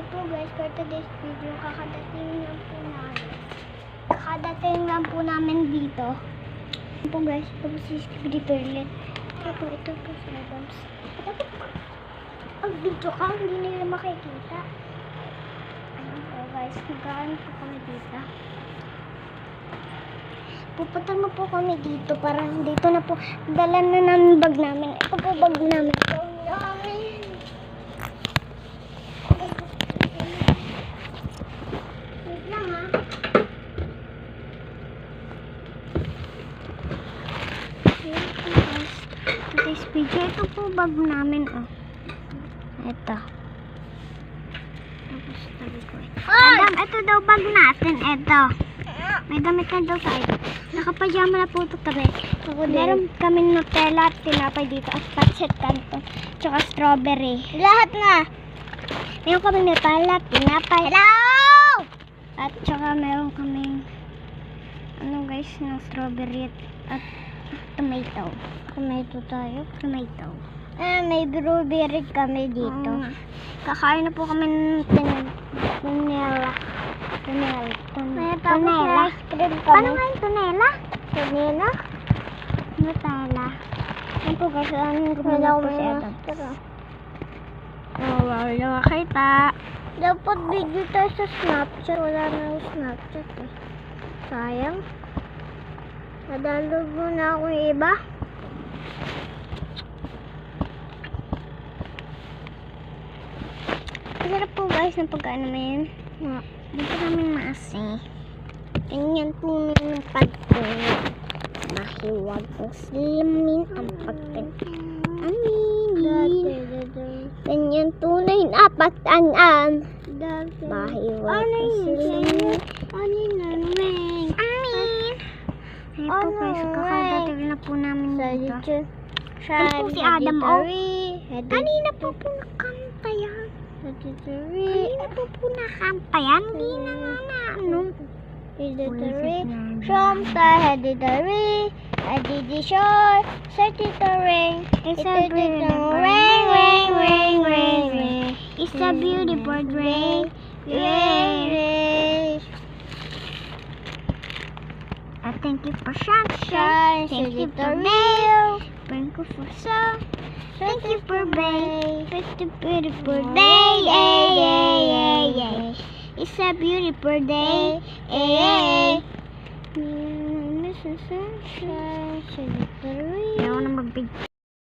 po guys, for today's video, kakadating lang po namin dito. Ito po guys, ito po si Skibidi Toilet. Ito po si Adams. Ang video ka, hindi nila makikita. Ayun po guys, magkaan po kami dito. Pupunta mo po kami dito para dito na po. Dala na namin bag namin. Ito po bag namin. Wait lang ha. Today's video. Ito po bag namin. Oh. Ito. Tapos tabi ko. Adam, ito daw bag natin. Ito. May damit na daw tayo. Nakapajama na po ito kami. Meron kami Nutella at tinapay dito at patset canton. Tsaka strawberry. Lahat na! Meron kami Nutella at tinapay. Hello! At tsaka meron kami guys, ng strawberry at tomato. Tomato tayo. Tomato. May blueberry kami dito. Kakain na po kami ng Nutella. Tunela. Paano nga yung tunela? Tunela? Nutella. Yan po guys, ang gumawa po si Adam. Oh, wala makita. Dapat video tayo sa Snapchat. Wala na yung Snapchat eh. Sayang. Nadalog mo na ako yung iba. Masarap po guys ng pagkain namin. Dito namin maasi. Ganyan po ng pagkain. Mahiwag ang slimin ang pagkain. Aminin. Ganyan tunay na pataan. Mahiwag ang slimin. Amin. Ay po guys, kakadating na po namin dito. Ay po si Adam. Kanina po nakanta yan. Kanina po nakanta yan. Hindi na nga ano. Hereditary, hereditary, hereditary, hereditary, it's a beautiful rain, it's a beautiful rain, thank you for sunshine, thank you for mail, thank you for sun, thank you for bay, it's a beautiful day, it's a beautiful day, Mrs. Sunshine,